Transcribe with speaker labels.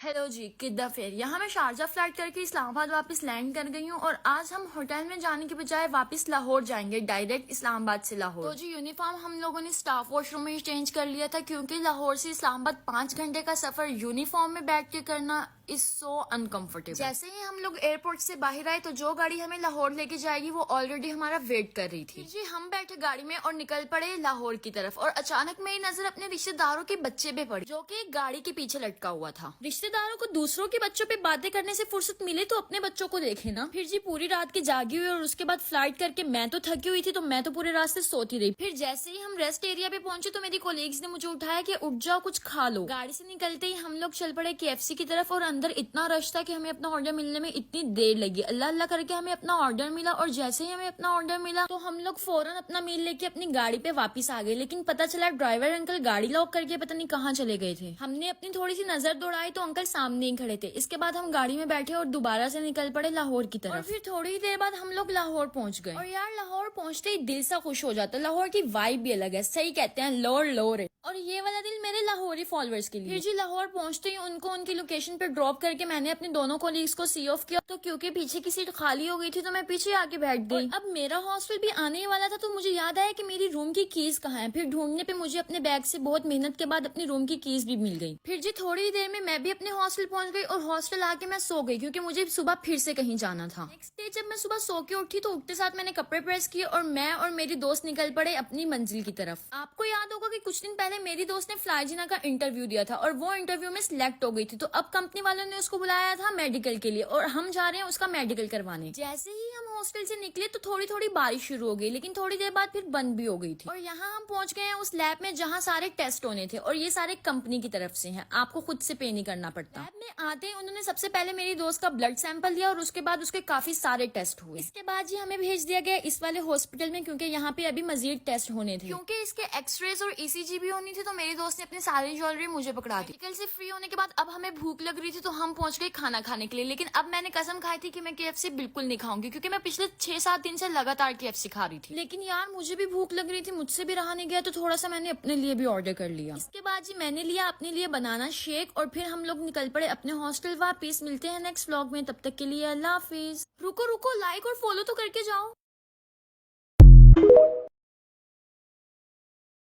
Speaker 1: Hello जी, किद्दा फिर यहाँ मैं शारजा फ्लाइट करके इस्लामाबाद वापस लैंड कर गई हूँ और आज हम होटल में जाने के बजाय वापस लाहौर जाएंगे, डायरेक्ट इस्लामाबाद से लाहौर। तो जी यूनिफॉर्म हम लोगों ने स्टाफ वॉशरूम में ही चेंज कर लिया था क्योंकि लाहौर से इस्लामाबाद 5 घंटे का सफर यूनिफॉर्म में बैठ के करना इज सो अनकंफर्टेबल। जैसे ही हम लोग एयरपोर्ट से बाहर आए तो जो गाड़ी हमें लाहौर लेके जाएगी वो ऑलरेडी हमारा वेट कर रही थी। जी हम बैठे गाड़ी में और निकल पड़े लाहौर की तरफ और अचानक मेरी नजर अपने रिश्तेदारों के बच्चे पे पड़ी जो कि एक गाड़ी के पीछे लटका हुआ था। रिश्तेदारों को दूसरों के बच्चों पे बातें करने से फुर्सत मिले तो अपने बच्चों को देखे ना। फिर जी पूरी रात की जागी हुई और उसके बाद फ्लाइट करके मैं तो थकी हुई थी तो मैं तो पूरे रास्ते सोती रही। फिर जैसे ही हम रेस्ट एरिया पे पहुंचे तो मेरी कोलीग्स ने मुझे उठाया कि उठ जाओ कुछ खा लो। गाड़ी से निकलते ही हम लोग चल पड़े KFC की तरफ और अंदर इतना रश था कि हमें अपना ऑर्डर मिलने में इतनी देर लगी। अल्लाह अल्लाह करके हमें अपना ऑर्डर मिला और जैसे ही हमें अपना ऑर्डर मिला तो हम लोग फौरन अपना मील लेके अपनी गाड़ी पे वापस आ गए। लेकिन पता चला ड्राइवर अंकल गाड़ी लॉक करके पता नहीं कहाँ चले गए थे। हमने अपनी थोड़ी सी नजर दौड़ाई तो अंकल सामने ही खड़े थे। इसके बाद हम गाड़ी में बैठे और दोबारा से निकल पड़े लाहौर की तरफ। और फिर थोड़ी ही देर बाद हम लोग लाहौर पहुंच गए और यार लाहौर पहुंचते ही दिल सा खुश हो जाता है। लाहौर की वाइब भी अलग है, सही कहते हैं लोर लोर। और ये वाला दिल मेरे लाहौरी फॉलोअर्स के लिए। फिर जी लाहौर पहुंचते ही उनको उनकी लोकेशन पे ड्रॉप करके मैंने अपने दोनों कोलीग्स को सी ऑफ किया। तो क्योंकि पीछे की सीट खाली हो गई थी तो मैं पीछे आके बैठ गई। अब मेरा हॉस्टल भी आने वाला था तो मुझे याद आया कि मेरी रूम की कीज कहाँ है। फिर ढूंढने पे मुझे अपने बैग से बहुत मेहनत के बाद अपनी रूम की कीज भी मिल गई। फिर जी थोड़ी देर में मैं भी अपने हॉस्टल पहुंच गई और हॉस्टल आके मैं सो गई क्योंकि मुझे सुबह फिर से कहीं जाना था। नेक्स्ट डे जब मैं सुबह सो के उठी तो उठते साथ मैंने कपड़े प्रेस किए और मैं और मेरी दोस्त निकल पड़े अपनी मंजिल की तरफ। आपको याद होगा कि कुछ दिन पहले मेरी दोस्त ने फ्लाइजिना का इंटरव्यू दिया था और वो इंटरव्यू में सिलेक्ट हो गई थी। तो अब कंपनी वालों ने उसको बुलाया था मेडिकल के लिए और हम जा रहे हैं उसका मेडिकल करवाने। जैसे ही हम हॉस्टल से निकले तो थोड़ी थोड़ी बारिश शुरू हो गई लेकिन थोड़ी देर बाद फिर बंद भी हो गई थी। और यहाँ हम पहुंच गए हैं उस लैब में जहाँ सारे टेस्ट होने थे और ये सारे कंपनी की तरफ से हैं, आपको खुद से पे नहीं करना पड़ता। लैब में आते ही उन्होंने सबसे पहले मेरी दोस्त का ब्लड सैंपल लिया और उसके बाद उसके काफी सारे टेस्ट हुए। इसके बाद जी हमें भेज दिया गया इस वाले हॉस्पिटल में क्योंकि यहाँ पे अभी मजीद टेस्ट होने थे। क्योंकि इसके एक्सरेज और ECG भी होनी थी तो मेरी दोस्त ने अपनी सारी ज्वेलरी मुझे पकड़ा दी। मेडिकल से फ्री होने के बाद अब हमें भूख लग रही थी तो हम पहुंच गए खाना खाने के लिए। लेकिन अब मैंने कसम खाई थी कि मैं KFC बिल्कुल नहीं खाऊंगी क्योंकि मैं पिछले 6-7 दिन से लगातार KFC खा रही थी। लेकिन यार मुझे भी भूख लग रही थी, मुझसे भी रहा नहीं गया तो थोड़ा सा मैंने अपने लिए भी ऑर्डर कर लिया। इसके बाद जी मैंने लिया अपने लिए बनाना शेक और फिर हम लोग निकल पड़े अपने हॉस्टल वापस। मिलते हैं नेक्स्ट व्लॉग में, तब तक के लिए अल्लाह हाफिज। रुको रुको, लाइक और फॉलो तो करके जाओ।